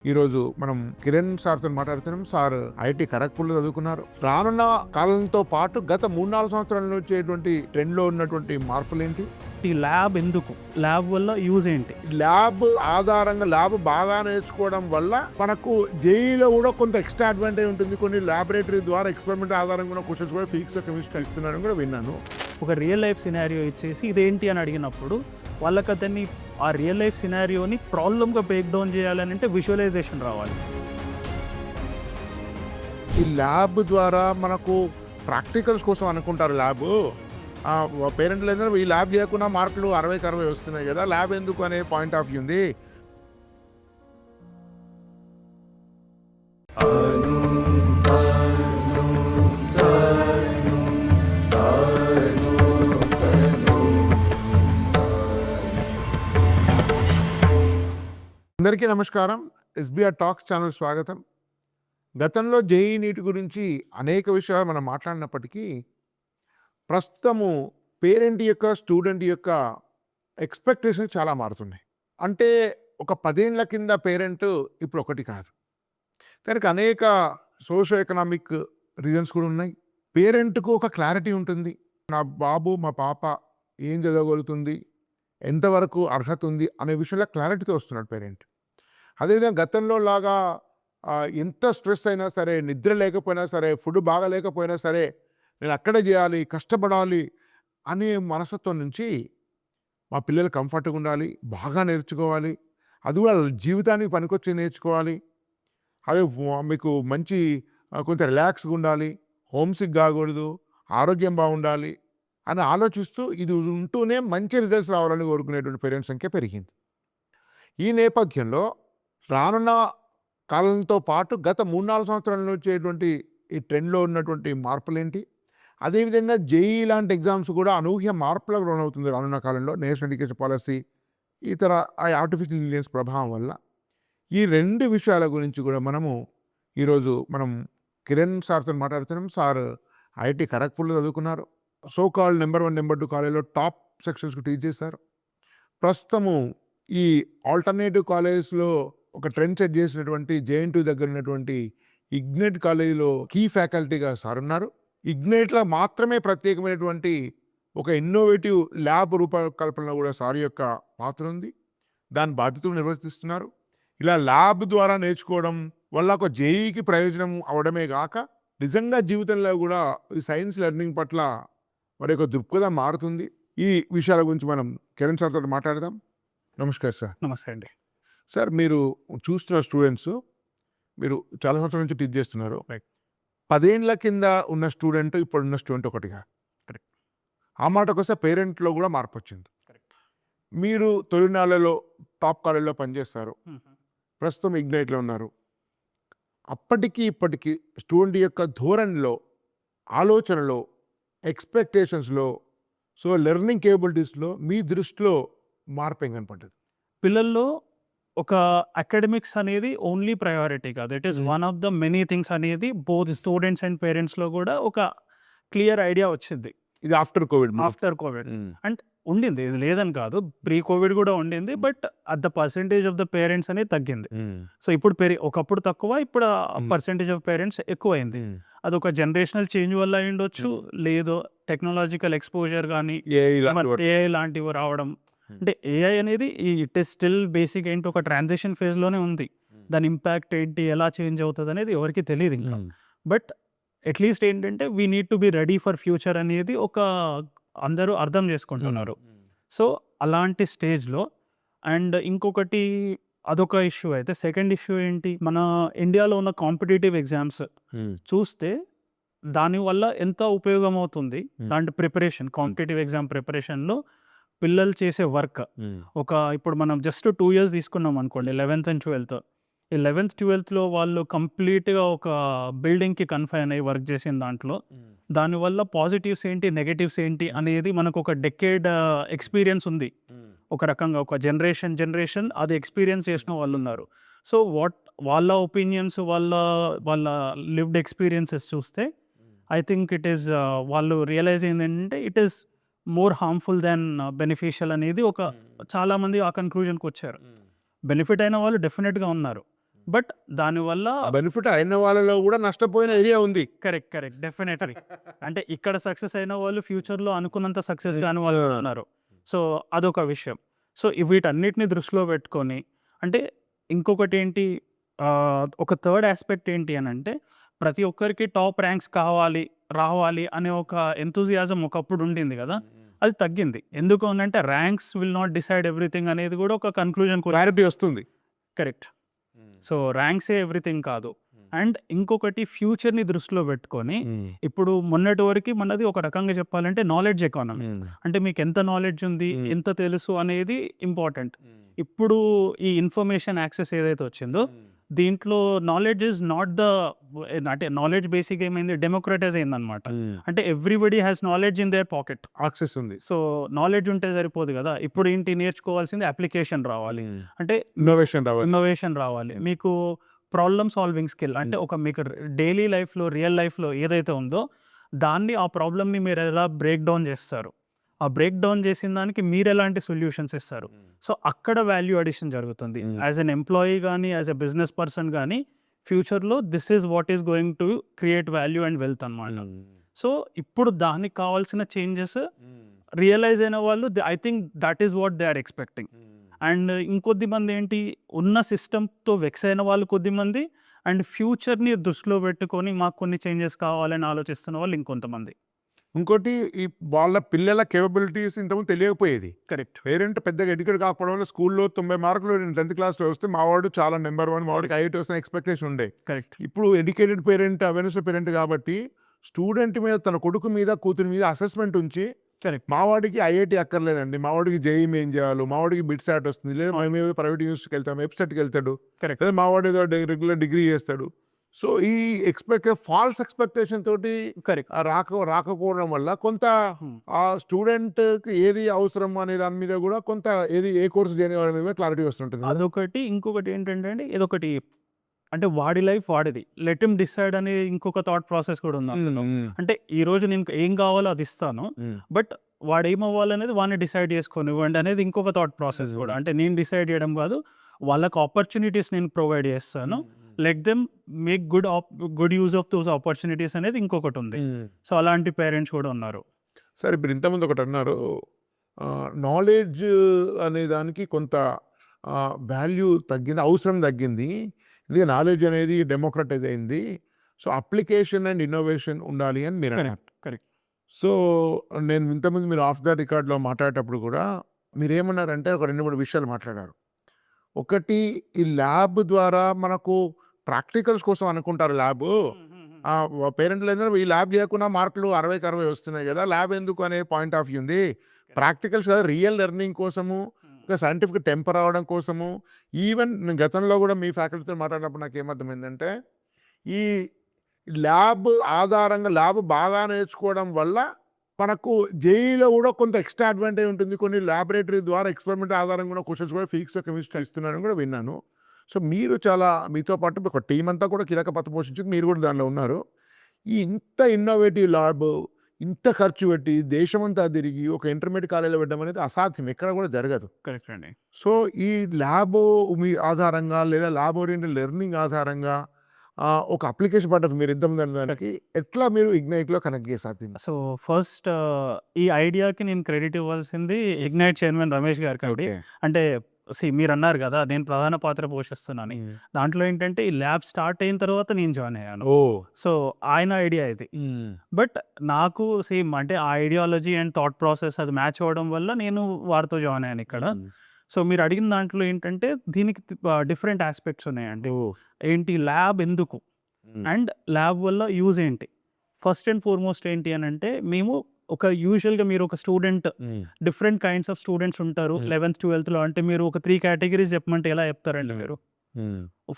ఈరోజు మనం కిరణ్ సార్తో మాట్లాడుతున్నాం. సార్ ఐఐటి ఖరగ్పూర్లో చదువుకున్నారు. రానున్న కాలంతో పాటు గత 3-4 సంవత్సరాల వచ్చేటువంటి ట్రెండ్లో ఉన్నటువంటి మార్పులు ఏంటి? ఈ ల్యాబ్ ఎందుకు, ల్యాబ్ వల్ల యూజ్ ఏంటి? ల్యాబ్ ఆధారంగా ల్యాబ్ బాగా నేర్చుకోవడం వల్ల మనకు జేఈలో కూడా కొంత ఎక్స్ట్రా అడ్వాంటేజ్ ఉంటుంది. కొన్ని ల్యాబొరేటరీ ద్వారా ఎక్స్పెరిమెంట్ ఆధారంగా ఉన్న క్వశ్చన్స్ కూడా ఫిజిక్స్ కెమిస్ట్రీ ఇస్తున్నారని కూడా విన్నాను. ఒక రియల్ లైఫ్ సినారియో ఇచ్చేసి ఇదేంటి అని అడిగినప్పుడు వాళ్ళకి అతన్ని ఆ రియల్ లైఫ్ సినారియోని ప్రాబ్లమ్గా బ్రేక్ డౌన్ చేయాలని అంటే విజువలైజేషన్ రావాలి. ఈ ల్యాబ్ ద్వారా మనకు ప్రాక్టికల్స్ కోసం అనుకుంటారు. ల్యాబ్ పేరెంట్ లేదా ఈ ల్యాబ్ చేయకుండా మార్కులు 60కి 60 వస్తున్నాయి కదా, ల్యాబ్ ఎందుకు అనే పాయింట్ ఆఫ్ వ్యూ ఉంది. అందరికీ నమస్కారం. ఎస్బీఆర్ టాక్స్ ఛానల్ స్వాగతం. గతంలో జేఈ నీట్ గురించి అనేక విషయాలు మనం మాట్లాడినప్పటికీ ప్రస్తుతము పేరెంట్ యొక్క స్టూడెంట్ యొక్క ఎక్స్పెక్టేషన్స్ చాలా మారుతున్నాయి. అంటే ఒక 10 ఏళ్ల కింద పేరెంట్ ఇప్పుడు ఒకటి కాదు. దానికి అనేక సోషో ఎకనామిక్ రీజన్స్ కూడా ఉన్నాయి. పేరెంట్కు ఒక క్లారిటీ ఉంటుంది. నా బాబు మా పాప ఏం చదవగలుగుతుంది, ఎంతవరకు అర్హత ఉంది అనే విషయంలో క్లారిటీతో వస్తున్నాడు పేరెంట్. అదేవిధంగా గతంలో లాగా ఎంత స్ట్రెస్ అయినా సరే, నిద్ర లేకపోయినా సరే, ఫుడ్ బాగా లేకపోయినా సరే నేను అక్కడే చేయాలి, కష్టపడాలి అనే మనస్తత్వం నుంచి మా పిల్లలు కంఫర్ట్గా ఉండాలి, బాగా నేర్చుకోవాలి, అది కూడా జీవితానికి పనికొచ్చి నేర్చుకోవాలి, అదే మీకు మంచి కొంత రిలాక్స్గా ఉండాలి, హోమ్సిక్ కాకూడదు, ఆరోగ్యం బాగుండాలి అని ఆలోచిస్తూ ఇది ఉంటూనే మంచి రిజల్ట్స్ రావాలని కోరుకునేటువంటి పేరెంట్స్ సంఖ్య పెరిగింది. ఈ నేపథ్యంలో రానున్న కాలంతో పాటు గత 3-4 సంవత్సరాల నుంచి వచ్చేటువంటి ఈ ట్రెండ్లో ఉన్నటువంటి మార్పులు ఏంటి? అదేవిధంగా జేఈ లాంటి ఎగ్జామ్స్ కూడా అనూహ్య మార్పులకు లోనవుతుంది రానున్న కాలంలో. నేషనల్ ఎడ్యుకేషన్ పాలసీ, ఇతర ఆర్టిఫిషియల్ ఇంటెలిజెన్స్ ప్రభావం వల్ల. ఈ 2 విషయాల గురించి కూడా ఈరోజు మనం కిరణ్ సార్తో మాట్లాడుతున్నాం. సార్ ఐఐటి ఖరగ్పూర్లో చదువుకున్నారు. సో కాల్డ్ నెంబర్ 1, నెంబర్ 2 కాలేజ్లో టాప్ సెక్షన్స్కి టీచ్ చేశారు. ప్రస్తుతము ఈ ఆల్టర్నేటివ్ కాలేజెస్లో ఒక ట్రెండ్ సెట్ చేసినటువంటి జేఎన్టీయూ దగ్గర ఉన్నటువంటి ఇగ్నైట్ కాలేజీలో కీ ఫ్యాకల్టీగా సార్ ఉన్నారు. ఇగ్నైట్లో మాత్రమే ప్రత్యేకమైనటువంటి ఒక ఇన్నోవేటివ్ ల్యాబ్ రూపకల్పనలో కూడా సార్ యొక్క పాత్ర ఉంది. దాని బాధ్యతలు నిర్వర్తిస్తున్నారు. ఇలా ల్యాబ్ ద్వారా నేర్చుకోవడం వల్ల ఒక జేఈకి ప్రయోజనం అవడమే కాక నిజంగా జీవితంలో కూడా ఈ సైన్స్ లెర్నింగ్ పట్ల మరి యొక్క దృక్పథం మారుతుంది. ఈ విషయాల గురించి మనం కిరణ్ సార్తో మాట్లాడదాం. నమస్కారం సార్. నమస్తే అండి. సార్, మీరు చూస్తున్న స్టూడెంట్స్, మీరు చాలా సంవత్సరాల నుంచి టీచ్ చేస్తున్నారు. 10 ఏళ్ల కింద ఉన్న స్టూడెంట్ ఇప్పుడున్న స్టూడెంట్ ఒకటిగా. కరెక్ట్. ఆ మాటకు వస్తే పేరెంట్లో కూడా మార్పు వచ్చింది. మీరు తొలినాళ్ళలో టాప్ కాలేజ్లో పనిచేస్తారు, ప్రస్తుతం ఇగ్నైట్లో ఉన్నారు. అప్పటికి ఇప్పటికీ స్టూడెంట్ యొక్క ధోరణిలో, ఆలోచనలో, ఎక్స్పెక్టేషన్స్లో, సో లెర్నింగ్ కేపబిలిటీస్లో మీ దృష్టిలో మార్పు ఏం కనపడ్డది? పిల్లల్లో ఒక అకాడమిక్స్ అనేది ఓన్లీ ప్రయారిటీ కాదు, it is one of the many things అనేది బోత్ స్టూడెంట్స్ అండ్ పేరెంట్స్లో కూడా ఒక క్లియర్ ఐడియా వచ్చింది. ఇది ఆఫ్టర్ కోవిడ్. అంటే ఉండింది, ఇది లేదని కాదు, ప్రీ కోవిడ్ కూడా ఉండింది, but at the percentage of the parents అనేది తగ్గింది. సో ఇప్పుడు ఒకప్పుడు తక్కువ, ఇప్పుడు పర్సెంటేజ్ ఆఫ్ పేరెంట్స్ ఎక్కువైంది. అది ఒక జనరేషనల్ చేంజ్ వల్ల అయి ఉండొచ్చు, లేదు టెక్నాలజికల్ ఎక్స్పోజర్ కానీ ఏఐ లాంటివి రావడం. అంటే ఏఐ అనేది ఇట్ ఈస్ స్టిల్ బేసిక్ ఏంటి, ఒక ట్రాన్సిషన్ ఫేజ్లోనే ఉంది. దాని ఇంపాక్ట్ ఏంటి, ఎలా చేంజ్ అవుతుంది అనేది ఎవరికి తెలియదు ఇంకా. బట్ అట్లీస్ట్ ఏంటంటే we need to be ready for future అనేది ఒక అందరూ అర్థం చేసుకుంటున్నారు. సో అలాంటి స్టేజ్లో అండ్ ఇంకొకటి అదొక ఇష్యూ అయితే, సెకండ్ ఇష్యూ ఏంటి, మన ఇండియాలో ఉన్న కాంపిటేటివ్ ఎగ్జామ్స్ చూస్తే దానివల్ల ఎంత ఉపయోగం అవుతుంది. దాంట్లో ప్రిపరేషన్, కాంపిటేటివ్ ఎగ్జామ్ ప్రిపరేషన్లో పిల్లలు చేసే వర్క్, ఇప్పుడు మనం జస్ట్ 2 years తీసుకున్నాం అనుకోండి, 11th and 12th. ఈ 11th, 12thలో వాళ్ళు కంప్లీట్గా ఒక బిల్డింగ్కి కన్ఫైన్ అయ్యి వర్క్ చేసిన దాంట్లో దానివల్ల పాజిటివ్స్ ఏంటి, నెగటివ్స్ ఏంటి అనేది మనకు ఒక డెకేడ్ ఎక్స్పీరియన్స్ ఉంది. ఒక రకంగా ఒక జనరేషన్ అది ఎక్స్పీరియన్స్ చేసిన వాళ్ళు ఉన్నారు. సో వాళ్ళ ఒపీనియన్స్, వాళ్ళ లివ్డ్ ఎక్స్పీరియన్సెస్ చూస్తే ఐ థింక్ ఇట్ ఈస్ వాళ్ళు రియలైజ్ ఏంటంటే it is more harmful than beneficial అనేది ఒక చాలామంది ఆ కన్క్లూజన్కి వచ్చారు. బెనిఫిట్ అయిన వాళ్ళు డెఫినెట్గా ఉన్నారు, బట్ దానివల్ల బెనిఫిట్ అయిన వాళ్ళలో కూడా నష్టపోయిన ఏరియా ఉంది. కరెక్ట్ డెఫినెట్లీ అంటే ఇక్కడ సక్సెస్ అయిన వాళ్ళు ఫ్యూచర్లో అనుకున్నంత సక్సెస్ కాని వాళ్ళు కూడా ఉన్నారు. సో అదొక విషయం. సో వీటన్నిటిని దృష్టిలో పెట్టుకొని అంటే ఇంకొకటి ఏంటి ఒక థర్డ్ ఆస్పెక్ట్ ఏంటి అని అంటే ప్రతి ఒక్కరికి టాప్ ర్యాంక్స్ కావాలి రావాలి అనే ఒక ఎంతూజియాజం ఒకప్పుడు ఉండింది కదా, అది తగ్గింది. ఎందుకు అని అంటే ranks will not decide everything అనేది కూడా ఒక కన్క్లూజన్ క్లారిటీ వస్తుంది. కరెక్ట్. సో ర్యాంక్సే ఎవ్రీథింగ్ కాదు. అండ్ ఇంకొకటి ఫ్యూచర్ని దృష్టిలో పెట్టుకొని ఇప్పుడు మొన్నటి వరకు మనది ఒక రకంగా చెప్పాలంటే నాలెడ్జ్ ఎకానమీ. అంటే మీకు ఎంత నాలెడ్జ్ ఉంది, ఎంత తెలుసు అనేది ఇంపార్టెంట్. ఇప్పుడు ఈ ఇన్ఫర్మేషన్ యాక్సెస్ ఏదైతే వచ్చిందో దీంట్లో నాలెడ్జ్ ఇస్ నాట్ ద అంటే నాలెడ్జ్ బేసిక్ ఏమైంది డెమోక్రటైజ్ అయిందనమాట. అంటే everybody has knowledge in there pocket. Access ఉంది. సో నాలెడ్జ్ ఉంటే సరిపోదు కదా, ఇప్పుడు ఏంటి నేర్చుకోవాల్సింది అప్లికేషన్ రావాలి, అంటే ఇన్నోవేషన్ రావాలి, మీకు ప్రాబ్లమ్ సాల్వింగ్ స్కిల్ అంటే ఒక మీకు డైలీ లైఫ్లో రియల్ లైఫ్లో ఏదైతే ఉందో దాన్ని ఆ ప్రాబ్లమ్ని మీరు ఎలా బ్రేక్ డౌన్ చేస్తారు, ఆ బ్రేక్ డౌన్ చేసిన దానికి మీరు ఎలాంటి సొల్యూషన్స్ ఇస్తారు. సో అక్కడ వాల్యూ అడిషన్ జరుగుతుంది. యాజ్ అన్ ఎంప్లాయీ కానీ యాజ్ ఎ బిజినెస్ పర్సన్ కానీ ఫ్యూచర్లో this is what is going to create value and wealth అనమాట. సో ఇప్పుడు దానికి కావాల్సిన చేంజెస్ రియలైజ్ అయిన వాళ్ళు I think that is what they are expecting. And ఇంకొద్ది మంది ఏంటి ఉన్న సిస్టమ్తో వెక్స్ అయిన వాళ్ళు కొద్దిమంది, అండ్ ఫ్యూచర్ని దృష్టిలో పెట్టుకొని మాకు కొన్ని చేంజెస్ కావాలని ఆలోచిస్తున్న వాళ్ళు ఇంకొంతమంది. ఇంకోటి ఈ వాళ్ళ పిల్లల కేపబిలిటీస్ ఇంతకుముందు తెలియకపోయేది. కరెక్ట్. పేరెంట్ పెద్దగా ఎడ్యుకేట్ కాకపోవడం వల్ల స్కూల్లో 90 మార్కులు 10th క్లాస్లో వస్తే మావాడు చాలా నెంబర్ 1, మావాడికి ఐఐటీ వస్తున్న ఎక్స్పెక్టేషన్ ఉండే. కరెక్ట్. ఇప్పుడు ఎడ్యుకేటెడ్ పేరెంట్, అవేర్నెస్ పేరెంట్ కాబట్టి స్టూడెంట్ మీద తన కొడుకు మీద కూతురి మీద అసెస్మెంట్ ఉంచి కరెక్ట్. మావాడికి ఐఐటీ అక్కర్లేదండి, మావాడికి జేఈ ఏం చేయాలి, మావాడికి బిట్ సాట్ వస్తుంది, లేదా మేము ప్రైవేట్ యూనివర్సిటీకి వెళ్తాం, వెబ్సైట్కి వెళ్తాడు, కరెక్ట్. లేదా మావాడు ఏదో రెగ్యులర్ డిగ్రీ చేస్తాడు. సో ఈ ఫాల్స్ ఎక్స్పెక్టేషన్ తోటి కరెక్ట్. రాకపోవడం వల్ల కొంత ఆ స్టూడెంట్కి ఏది అవసరం అనే దాని మీద కూడా కొంత ఏ కోర్స్ చేయడం అనేది మీద క్లారిటీ వస్తుంటుంది. అదొకటి. ఇంకొకటి ఏంటంటే అండి ఇదొకటి అంటే వాడి లైఫ్ వాడిది, లెట్ హిమ్ డిసైడ్ అనే ఇంకొక థాట్ ప్రాసెస్ కూడా ఉంది. అంటే ఈ రోజు నేను ఏం కావాలో అది ఇస్తాను, బట్ వాడు ఏమవ్వాలనేది వాడిని డిసైడ్ చేసుకొనివ్వండి అనేది ఇంకొక థాట్ ప్రాసెస్ కూడా. అంటే నేను డిసైడ్ చేయడం కాదు, వాళ్ళకి ఆపర్చునిటీస్ నేను ప్రొవైడ్ చేస్తాను, let them make good use of those opportunities అనేది ఇంకొకటి ఉంది. సో అలాంటి పేరెంట్స్ కూడా ఉన్నారు. సరే, ఇప్పుడు ఇంతకుముందు ఒకటి అన్నారు, నాలెడ్జ్ అనే దానికి కొంత వాల్యూ తగ్గింది, అవసరం తగ్గింది, ఎందుకంటే నాలెడ్జ్ అనేది డెమోక్రటైజ్ అయింది. సో అప్లికేషన్ అండ్ ఇన్నోవేషన్ ఉండాలి అని మీరు అన్నారు. కరెక్ట్. సో నేను ఇంతకుముందు మీరు ఆఫ్ ద రికార్డ్లో మాట్లాడేటప్పుడు కూడా మీరు ఏమన్నారంటే ఒక 2-3 విషయాలు మాట్లాడారు. ఒకటి, ఈ ల్యాబ్ ద్వారా మనకు ప్రాక్టికల్స్ కోసం అనుకుంటారు ల్యాబ్, పేరెంట్లు ఏంటంటే ఈ ల్యాబ్ చేయకుండా మార్కులు 60కి 60 వస్తున్నాయి కదా, ల్యాబ్ ఎందుకు అనే పాయింట్ ఆఫ్ వ్యూ ఉంది. ప్రాక్టికల్స్ కదా రియల్ లెర్నింగ్ కోసము, ఇంకా సైంటిఫిక్ టెంపర్ అవ్వడం కోసము. ఈవెన్ నేను గతంలో కూడా మీ ఫ్యాకల్టీతో మాట్లాడినప్పుడు నాకు ఏమర్థమైందంటే ఈ ల్యాబ్ ఆధారంగా ల్యాబ్ బాగా నేర్చుకోవడం వల్ల మనకు జేఈలో కూడా కొంత ఎక్స్ట్రా అడ్వాంటేజ్ ఉంటుంది. కొన్ని ల్యాబొరేటరీ ద్వారా ఎక్స్పెరిమెంట్ ఆధారంగా కూడా క్వశ్చన్స్ కూడా ఫిజిక్స్ కెమిస్ట్రీ ఇస్తున్నారని కూడా విన్నాను. సో మీరు మీతో పాటు ఒక టీం అంతా కూడా కీలక పాత్ర పోషించింది, మీరు కూడా దానిలో ఉన్నారు. ఇంత ఇన్నోవేటివ్ ల్యాబ్ ఇంత ఖర్చు పెట్టి దేశమంతా తిరిగి ఒక ఇంటర్మీడియట్ కాలేజీలో పెట్టడం అనేది అసాధ్యం, ఎక్కడ కూడా జరగదు. కరెక్ట్ అండి. సో ఈ ల్యాబ్ మీ ఆధారంగా లేదా ల్యాబ్ ఓరియంటెడ్ లెర్నింగ్ ఆధారంగా ఒక అప్లికేషన్ పార్ట్ ఆఫ్ మీరు దానికి ఎట్లా మీరు ఇగ్నైట్లో కనెక్ట్ చేసారు? సో ఫస్ట్ ఈ ఐడియాకి నేను క్రెడిట్ ఇవ్వాల్సింది ఇగ్నైట్ చైర్మన్ రమేష్ గారికి. అంటే మీరు అన్నారు కదా నేను ప్రధాన పాత్ర పోషిస్తున్నాను, దాంట్లో ఏంటంటే ఈ ల్యాబ్ స్టార్ట్ అయిన తర్వాత నేను జాయిన్ అయ్యాను. సో ఆయన ఐడియా ఇది, బట్ నాకు సేమ్ అంటే ఆ ఐడియాలజీ అండ్ థాట్ ప్రాసెస్ అది మ్యాచ్ అవ్వడం వల్ల నేను వారితో జాయిన్ అయ్యాను ఇక్కడ. సో మీరు అడిగిన దాంట్లో ఏంటంటే దీనికి డిఫరెంట్ ఆస్పెక్ట్స్ ఉన్నాయండి. ఏంటి ల్యాబ్ ఎందుకు అండ్ ల్యాబ్ వల్ల యూజ్ ఏంటి. ఫస్ట్ అండ్ ఫార్మోస్ట్ ఏంటి అని అంటే మేము ఒక యూజువల్గా మీరు ఒక student different kinds of students ఉంటారు 11th 12th అంటే మీరు ఒక 3 కేటగిరీస్ చెప్పమంటే ఎలా చెప్తారండి మీరు?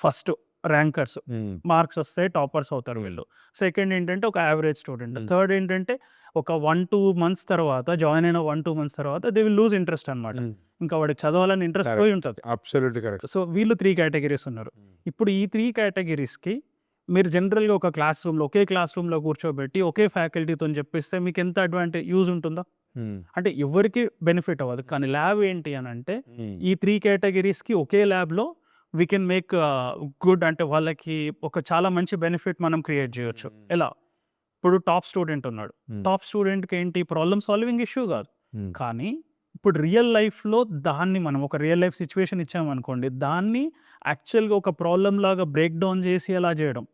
ఫస్ట్ ర్యాంకర్స్, మార్క్స్ వస్తాయి, టాపర్స్ అవుతారు వీళ్ళు. సెకండ్ ఏంటంటే ఒక యావరేజ్ స్టూడెంట్. థర్డ్ ఏంటంటే ఒక 1-2 months తర్వాత జాయిన్ అయిన 1-2 months తర్వాత దే విల్ లూజ్ ఇంట్రెస్ట్ అనమాట. ఇంకా వాడికి చదవాలని ఇంట్రెస్ట్ పోయి ఉంటుంది. సో వీళ్ళు 3 కేటగిరీస్ ఉన్నారు. ఇప్పుడు ఈ 3 కేటగిరీస్కి మీరు జనరల్గా ఒక క్లాస్ రూమ్లో ఒకే క్లాస్ రూమ్లో కూర్చోబెట్టి ఒకే ఫ్యాకల్టీతో చెప్పిస్తే మీకు ఎంత అడ్వాంటేజ్ యూజ్ ఉంటుందో? అంటే ఎవరికి బెనిఫిట్ అవ్వదు. కానీ ల్యాబ్ ఏంటి అని అంటే ఈ 3 కేటగిరీస్కి ఒకే ల్యాబ్లో వీ కెన్ మేక్ గుడ్ అంటే వాళ్ళకి ఒక చాలా మంచి బెనిఫిట్ మనం క్రియేట్ చేయొచ్చు. ఎలా? ఇప్పుడు టాప్ స్టూడెంట్ ఉన్నాడు. టాప్ స్టూడెంట్‌కి ఏంటి ప్రాబ్లమ్ సాల్వింగ్ ఇష్యూ కాదు. కానీ ఇప్పుడు రియల్ లైఫ్‌లో దాన్ని మనం ఒక రియల్ లైఫ్ సిట్యుయేషన్ ఇచ్చామనుకోండి, దాన్ని యాక్చువల్‌గా ఒక ప్రాబ్లమ్ లాగా బ్రేక్ డౌన్ చేసి ఎలా చేయడం.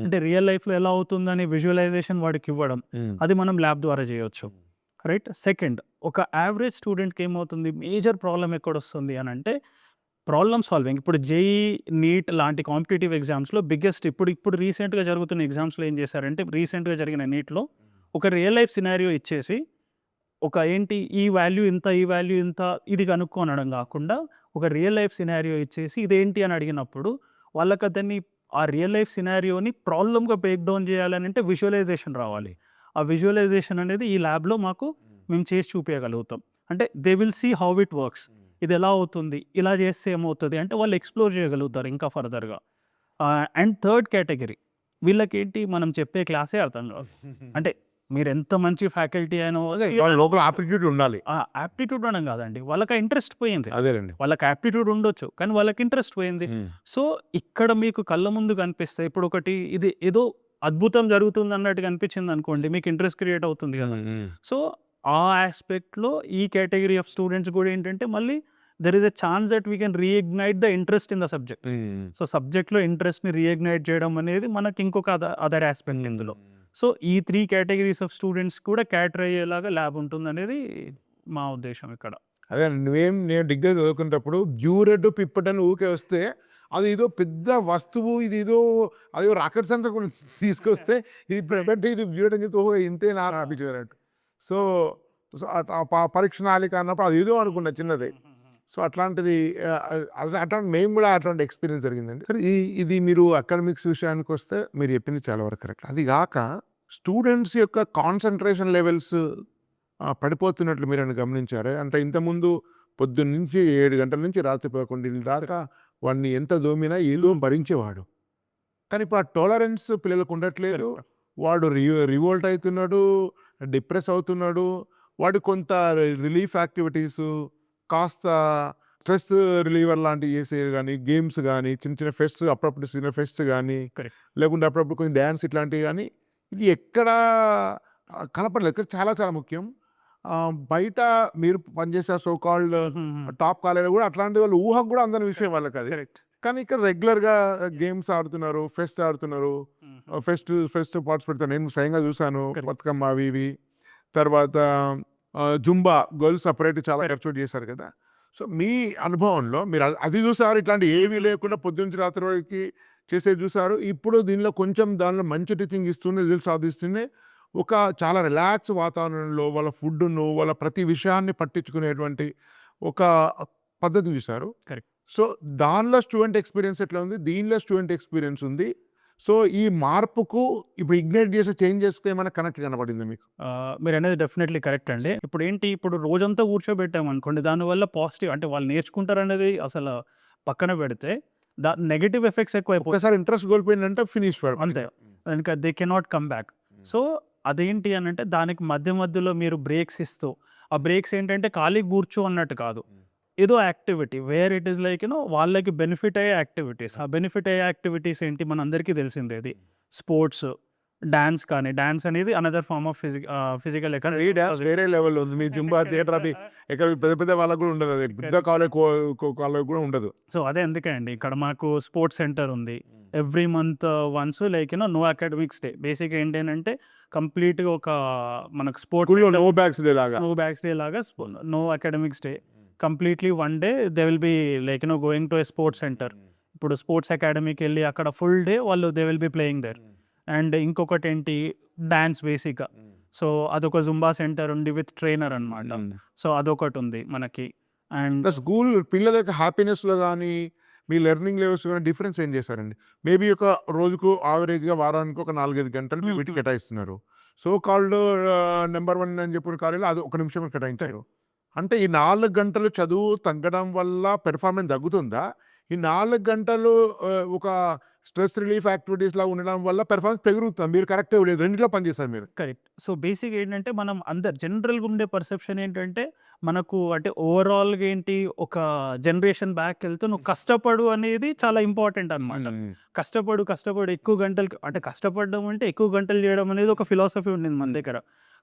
అంటే రియల్ లైఫ్‌లో ఎలా అవుతుందని విజువలైజేషన్ వాడికి ఇవ్వడం. అది మనం ల్యాబ్ ద్వారా చేయొచ్చు. రైట్? సెకండ్, ఒక యావరేజ్ స్టూడెంట్‌కి ఏమవుతుంది, మేజర్ ప్రాబ్లమ్ ఎక్కడొస్తుంది అనంటే ప్రాబ్లమ్ సాల్వింగ్. ఇప్పుడు జేఈఈ, నీట్ లాంటి కాంపిటీటివ్ ఎగ్జామ్స్‌లో బిగ్గెస్ట్ ఇప్పుడు రీసెంట్‌గా జరుగుతున్న ఎగ్జామ్స్‌లో ఏం చేశారంటే, రీసెంట్‌గా జరిగిన నీట్‌లో ఒక రియల్ లైఫ్ సినారియో ఇచ్చేసి, ఒక ఏంటి ఈ వాల్యూ ఇంత, ఈ వాల్యూ ఇంత ఇది కనుక్కో అనడం కాకుండా, ఒక రియల్ లైఫ్ సినారియో ఇచ్చేసి ఇదేంటి అని అడిగినప్పుడు, వాళ్ళకి అతన్ని ఆ రియల్ లైఫ్ సినారియోని ప్రాబ్లమ్‌గా బ్రేక్ డౌన్ చేయాలనంటే విజువలైజేషన్ రావాలి. ఆ విజువలైజేషన్ అనేది ఈ ల్యాబ్‌లో మేము చేసి చూపియగలుగుతాం. అంటే they will see how it works. ఇది ఎలా అవుతుంది? ఇలా చేస్తే ఏమవుతది? అంటే వాళ్ళు ఎక్స్‌ప్లోర్ చేయగలుగుతారు ఇంకా ఫర్దర్‌గా. అండ్ థర్డ్ కేటగరీ వీళ్ళకేంటి మనం చెప్పే క్లాసే అర్థం కాదు. అంటే మీరెంత మంచి ఫ్యాకల్టీ అయినా వాళ్ళ లోపల ఆపర్చునిటీ ఉండాలి. యాప్టిట్యూడ్ అనడం కాదండి. వాళ్ళకి ఆ ఇంట్రెస్ట్ పోయింది. అదేనండి. వాళ్ళకి యాప్టిట్యూడ్ ఉండొచ్చు. కానీ వాళ్ళకి ఇంట్రెస్ట్ పోయింది. సో, ఇక్కడ మీకు కళ్ళ ముందు కనిపిస్తాయి. ఇప్పుడు ఒకటి ఇది ఏదో అద్భుతం జరుగుతుంది అన్నట్టుగా అనిపించిందనుకోండి, మీకు ఇంట్రెస్ట్ క్రియేట్ అవుతుంది కదా! సో, ఆ యాస్పెక్ట్‌లో ఈ కేటగరీ ఆఫ్ స్టూడెంట్స్ కూడా ఏంటంటే మళ్ళీ there is a chance that we can reignite the interest in the subject. So, సబ్జెక్ట్‌లో ఇంట్రెస్ట్‌ని రీఇగ్నైట్ చేయడం అనేది మనకి ఇంకొక అదర్ యాస్పెక్ట్ ఇందులో. సో, ఈ 3 కేటగరీస్ ఆఫ్ స్టూడెంట్స్ కూడా క్యాటర్ అయ్యేలాగా ల్యాబ్ ఉంటుందనేది మా ఉద్దేశ్యం ఇక్కడ. అదే నేను డిగ్రీ చదువుకునేటప్పుడు బ్యూరెడ్ పిప్పట్ అని ఊకే వస్తే అది ఏదో పెద్ద వస్తువు, ఇది ఏదో అదేదో రాకెట్ సైన్స్ తీసుకొస్తే ఇది పెట్టి ఇది బ్యూరెడ్ అని చెప్పి ఓహో ఇంతే నా అనిపించేది అన్నట్టు. సో సో పరీక్ష నాళిక అన్నప్పుడు అది ఏదో అనుకున్నా చిన్నది. సో అట్లాంటిది అట్లాంటి మేము కూడా అట్లాంటి ఎక్స్పీరియన్స్ జరిగిందండి. సరే ఇది మీరు అకాడమిక్స్ విషయానికి వస్తే మీరు చెప్పింది చాలా వరకు కరెక్ట్. అది కాక స్టూడెంట్స్ యొక్క కాన్సన్ట్రేషన్ లెవెల్స్ పడిపోతున్నట్లు మీరు గమనించారే? అంటే ఇంతకుముందు పొద్దున్న నుంచి 7 గంటల నుంచి రాత్రి 11 దాకా వాడిని ఎంత దోమినా ఏదో భరించేవాడు. కానీ ఇప్పుడు ఆ టాలరెన్స్ పిల్లలకు ఉండట్లేదు. వాడు రివోల్ట్ అవుతున్నాడు, డిప్రెస్ అవుతున్నాడు. వాడు కొంత రిలీఫ్ యాక్టివిటీస్, కాస్త స్ట్రెస్ రిలీవర్ లాంటివి చేసేవి కానీ, గేమ్స్ కానీ, చిన్న చిన్న ఫెస్ట్స్ అప్పుడప్పుడు చిన్న ఫెస్ట్స్ కానీ, లేకుంటే అప్పుడప్పుడు కొంచెం డ్యాన్స్ ఇట్లాంటివి కానీ, ఇది ఎక్కడా కనపడలేదు. చాలా చాలా ముఖ్యం. బయట మీరు పనిచేసే సో కాల్డ్ టాప్ కాలేజీలో కూడా అట్లాంటి వాళ్ళు ఊహకు కూడా అందని విషయం వాళ్ళకి అది. కానీ ఇక్కడ రెగ్యులర్గా గేమ్స్ ఆడుతున్నారు, ఫెస్ట్ ఆడుతున్నారు, ఫెస్ట్ పార్టిసిపేట్. నేను స్వయంగా చూశాను బతుకమ్మ అవి ఇవి. తర్వాత జుంబా గర్ల్స్ సపరేట్ చాలా ఎపిసోడ్ చేశారు కదా. సో మీ అనుభవంలో మీరు అది చూసారు, ఇట్లాంటి ఏమీ లేకుండా పొద్దున్న రాత్రి వరకు చేసేది చూసారు. ఇప్పుడు దీనిలో కొంచెం దానిలో మంచి టీచింగ్ ఇస్తూనే రిజల్ట్ సాధిస్తూనే ఒక చాలా రిలాక్స్ వాతావరణంలో వాళ్ళ ఫుడ్ను, వాళ్ళ ప్రతి విషయాన్ని పట్టించుకునేటువంటి ఒక పద్ధతి చూశారు. కరెక్ట్. సో దానిలో స్టూడెంట్ ఎక్స్పీరియన్స్ ఎట్లా ఉంది, దీనిలో స్టూడెంట్ ఎక్స్పీరియన్స్ ఉంది. సో ఈ మార్పుకు ఇప్పుడు ఇగ్నైట్ చేసే చేంజెస్కి ఏమైనా కనెక్ట్ కనపడింది మీకు? మీరు అనేది డెఫినెట్లీ కరెక్ట్ అండి. ఇప్పుడు ఏంటి, ఇప్పుడు రోజంతా కూర్చోబెట్టామనుకోండి, దానివల్ల పాజిటివ్ అంటే వాళ్ళు నేర్చుకుంటారనేది అసలు పక్కన పెడితే నెగటివ్ ఎఫెక్ట్స్ ఎక్కువైపోతాయి. ఒకసారి ఇంట్రెస్ట్ కోల్పోయిందంటే ఫినిష్ అంతే, ఇంకా they cannot come back. So అదేంటి అని అంటే దానికి మధ్యలో మీరు బ్రేక్స్ ఇస్తూ, ఆ బ్రేక్స్ ఏంటంటే ఖాళీ కూర్చో అన్నట్టు కాదు, ఏదో activity where it is like వాళ్ళకి బెనిఫిట్ అయ్యే యాక్టివిటీస్. ఆ బెనిఫిట్ అయ్యే యాక్టివిటీస్ ఏంటి మనందరికీ తెలిసిందే, ఇది స్పోర్ట్స్, డాన్స్. కానీ డాన్స్ అనేది అనదర్ ఫార్మ్ ఆఫ్ ఫిజికల్ వేరే లెవెల్ ఉంది. మీ జుంబా థియేటర్ అవి ఇక్కడ పెద్ద పెద్ద వాళ్ళకు కూడా ఉండదు, అది పెద్ద కాలేజ్ కూడా ఉండదు. సో అదే అందుకే అండి ఇక్కడ మాకు స్పోర్ట్స్ సెంటర్ ఉంది. Every month once like no academics day. బేసిక్గా ఏంటంటే కంప్లీట్గా ఒక మనకు స్పోర్ట్స్ నో బ్యాగ్స్ డే లాగా no academics day, completely one day they will be like going to a sports centre. ఇప్పుడు స్పోర్ట్స్ అకాడమీకి వెళ్ళి అక్కడ ఫుల్ డే వాళ్ళు they will be playing there. And ఇంకొకటి ఏంటి, డాన్స్ బేసిక్గా. సో అదొక జుంబా సెంటర్ ఉంది విత్ ట్రైనర్ అనమాట. సో అదొకటి ఉంది మనకి. అండ్ స్కూల్ పిల్లల యొక్క హ్యాపీనెస్లో కానీ మీ లెర్నింగ్ లెవెల్స్ కానీ డిఫరెన్స్ ఏం చేశారండి? మేబీ ఒక రోజుకు యావరేజ్గా వారానికి ఒక 4-5 గంటలు మీ వీటికి కేటాయిస్తున్నారు. సో కాల్డ్ నెంబర్ 1 అని చెప్పిన కార్యాలు అది 1 నిమిషం కేటాయించారు. అంటే ఈ 4 గంటలు చదువు తగ్గడం వల్ల పెర్ఫార్మెన్స్ తగ్గుతుందా? ఈ 4 గంటలు ఒక స్ట్రెస్ రిలీఫ్ యాక్టివిటీస్ లా ఉండడం వల్ల పెర్ఫార్మెన్స్ పెరుగుతుంది. మీరు కరెక్టే లేదు, రెండిట్లో పనిచేస్తారు మీరు. కరెక్ట్. సో, బేసిక్ ఏంటంటే మనం అందరు జనరల్‌గా ఉండే పర్సెప్షన్ ఏంటంటే, మనకు అంటే ఓవరాల్‌గా ఏంటి ఒక జనరేషన్ బ్యాక్‌కెళ్తే నువ్వు కష్టపడు అనేది చాలా ఇంపార్టెంట్ అనమాట. కష్టపడు ఎక్కువ గంటలు అంటే కష్టపడడం అంటే ఎక్కువ గంటలు చేయడం అనేది ఒక ఫిలాసఫీ ఉండింది మన దగ్గర.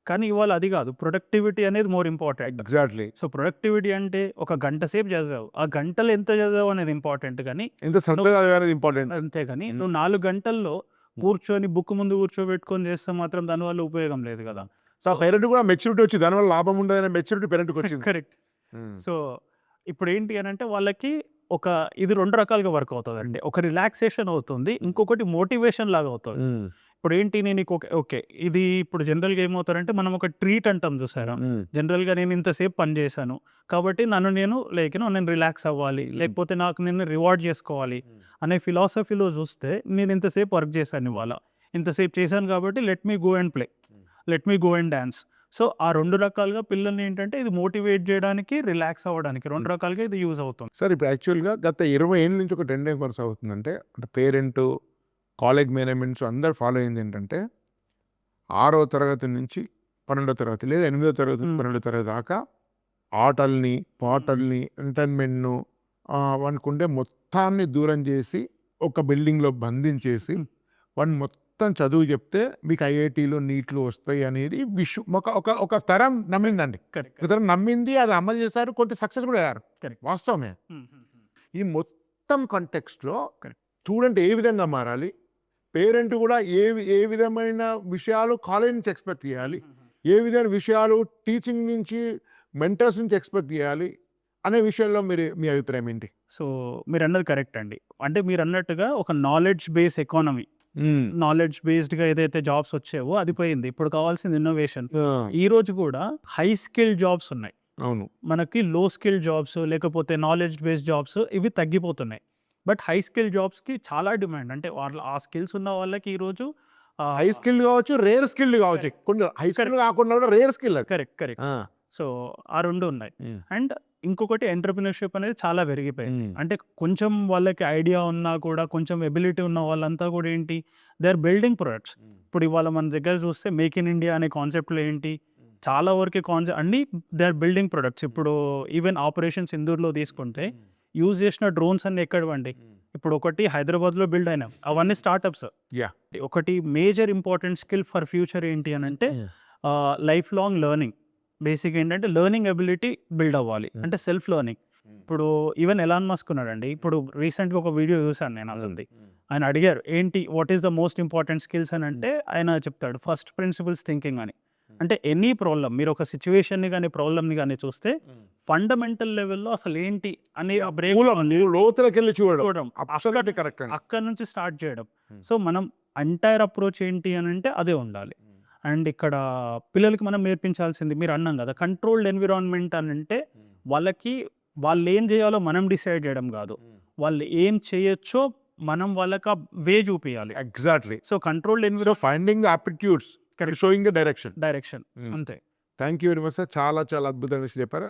కానీ ఇవాళ అది కాదు. ప్రొడక్టివిటీ అనేది more important. Exactly. So, productivity అంటే ఒక గంట సేపు చదివావు. ఆ గంటలు ఎంత చదివావు అనేది ఇంపార్టెంట్ గానీ ఎంత శ్రద్ధగా అనేది ఇంపార్టెంట్. అంతేగాని నువ్వు 4 గంటల్లో కూర్చొని బుక్ ముందు కూర్చోబెట్టుకొని చేస్తే మాత్రం దానివల్ల ఉపయోగం లేదు కదా! సో పేరెంట్ కూడా మెచ్యూరిటీ వచ్చింది, దానివల్ల లాభం ఉండదనే మెచ్యూరిటీ పేరెంట్కి వచ్చింది. కరెక్ట్. సో, ఇప్పుడేంటి అనంటే వాళ్ళకి ఇది 2 రకాలుగా వర్క్ అవుతదండి. ఒక రిలాక్సేషన్ అవుతుంది. ఇంకొకటి మోటివేషన్ లాగా అవుతది. ఇప్పుడేంటి నేను ఓకే. ఇది ఇప్పుడు జనరల్‌గా ఏమవుతారంటే మనం ఒక ట్రీట్ అంటాం చూసారా? జనరల్‌గా నేను ఇంతసేపు పని చేశాను. కాబట్టి నన్ను నేను నేను రిలాక్స్ అవ్వాలి. లేకపోతే నాకు నేను రివార్డ్ చేసుకోవాలి అనే ఫిలాసఫీలో చూస్తే నేను ఇంతసేపు వర్క్ చేశాను ఇవాళ. ఇంతసేపు చేశాను కాబట్టి let me go and play. Let me go and dance. So, ఆ 2 రకాలుగా పిల్లల్ని ఏంటంటే ఇది మోటివేట్ చేయడానికి, రిలాక్స్ అవ్వడానికి 2 రకాలుగా ఇది యూజ్ అవుతుంది. సార్ ఇప్పుడు యాక్చువల్గా గత 20 ఏళ్ళ నుంచి ఒక ట్రెండ్ ఏం కొనసాగుతుందంటే, అంటే పేరెంట్, కాలేజ్ మేనేజ్మెంట్స్ అందరు ఫాలో అయింది ఏంటంటే 6వ తరగతి నుంచి 12వ తరగతి లేదా 8వ తరగతి నుంచి 12వ తరగతి దాకా ఆటల్ని, పాటల్ని, ఎంటర్టైన్మెంట్ను అనుకుంటే మొత్తాన్ని దూరం చేసి ఒక బిల్డింగ్లో బంధించేసి వాడిని మొత్తం చదువు చెప్తే మీకు ఐఐటీలు, నీట్లు వస్తాయి అనేది ఒక తరం నమ్మిందండి. కరెక్ట్. ఒక తరం నమ్మింది, అది అమలు చేశారు, కొంత సక్సెస్ కూడా అయ్యారు. కరెక్ట్. వాస్తవమే. ఈ మొత్తం కంటెక్స్ట్లో Correct. స్టూడెంట్ ఏ విధంగా మారాలి, పేరెంట్ కూడా ఏ విధమైన విషయాలు కాలేజ్ నుంచి ఎక్స్పెక్ట్ చేయాలి, ఏ విధమైన విషయాలు టీచింగ్ నుంచి, మెంటర్స్ నుంచి ఎక్స్పెక్ట్ చేయాలి అనే విషయంలో మీ అభిప్రాయం ఏంటి? సో, మీరన్నది కరెక్ట్ అండి. అంటే మీరన్నట్టుగా ఒక నాలెడ్జ్ బేస్ ఎకానమీ, నాలెడ్జ్ బేస్డ్‌గా ఏదైతే జాబ్స్ వచ్చావో అది పోయింది. ఇప్పుడు కావాల్సింది ఇన్నోవేషన్. ఈ రోజు కూడా హై స్కిల్ జాబ్స్ ఉన్నాయి. అవును. మనకి లో స్కిల్ జాబ్స్ లేకపోతే నాలెడ్జ్ బేస్డ్ జాబ్స్ ఇవి తగ్గిపోతున్నాయి. బట్ హై స్కిల్ జాబ్స్‌కి చాలా డిమాండ్. అంటే ఆ స్కిల్స్ ఉన్న వాళ్ళకి ఈరోజు హై స్కిల్ కావచ్చు, రేర్ స్కిల్ కావచ్చు. కొన్ని హై స్కిల్ కాకుండా కూడా రేర్ స్కిల్ అది. కరెక్ట్. సో, ఆ 2 ఉన్నాయి. అండ్ ఇంకొకటి ఎంటర్‌ప్రెన్యూర్‌షిప్ అనేది చాలా పెరిగిపోయింది. అంటే కొంచెం వాళ్ళకి ఐడియా ఉన్నా కూడా, కొంచెం ఎబిలిటీ ఉన్న వాళ్ళంతా కూడా ఏంటి, దే ఆర్ బిల్డింగ్ ప్రొడక్ట్స్. ఇప్పుడు ఇవాళ మన దగ్గర చూస్తే మేక్ ఇన్ ఇండియా అనే కాన్సెప్ట్‌లో ఏంటి, చాలా వరకు అన్నీ దే ఆర్ బిల్డింగ్ ప్రొడక్ట్స్. ఇప్పుడు ఈవెన్ ఆపరేషన్ సింధూర్‌లో తీసుకుంటే యూజ్ చేసిన డ్రోన్స్ అన్నీ ఎక్కడివండి? ఇప్పుడు ఒకటి హైదరాబాద్‌లో బిల్డ్ అయినాయి. అవన్నీ స్టార్టప్స్. Yeah. ఒకటి major important skill for future ఏంటి అనంటే లైఫ్ లాంగ్ లెర్నింగ్. బేసిక్ ఏంటంటే లెర్నింగ్ ఎబిలిటీ బిల్డ్ అవ్వాలి. అంటే సెల్ఫ్ లెర్నింగ్. ఇప్పుడు ఈవెన్ ఎలాన్ మస్క్ ఉన్నాడండి. ఇప్పుడు రీసెంట్‌గా ఒక వీడియో చూసాను నేను అతనిది. ఆయన అడిగారు ఏంటి what is the most important skills అని అంటే ఆయన చెప్తాడు ఫస్ట్ ప్రిన్సిపల్స్ థింకింగ్ అని. అంటే ఎనీ ప్రాబ్లమ్ మీరు ఒక సిచ్యువేషన్‌ని గానీ, ప్రాబ్లమ్‌ని గానీ చూస్తే ఫండమెంటల్ లెవెల్‌లో అసలు ఏంటి అనే బ్రేక్ లోతులకెళ్ళి చూడడం. చూడడం. అబ్సల్యూట్లీ కరెక్ట్ అండి. అక్కడి నుంచి స్టార్ట్ చేయడం. సో, మనం ఎంటైర్ అప్రోచ్ ఏంటి అనంటే అదే ఉండాలి. అండ్ ఇక్కడ పిల్లలకి మనం నేర్పించాల్సింది మీరు అన్నాం కదా, కంట్రోల్డ్ ఎన్విరాన్మెంట్ అనంటే వాళ్ళకి వాళ్ళేం చేయాలో మనం డిసైడ్ చేయడం కాదు. వాళ్ళు ఏం చేయొచ్చో మనం వాళ్ళకి ఆ వే చూపియాలి. Exactly. So, controlled so finding the aptitudes, showing the direction. Direction అంతే. Thank you very much sir. చాలా చాలా అద్భుతమైన విషయం చెప్పారు.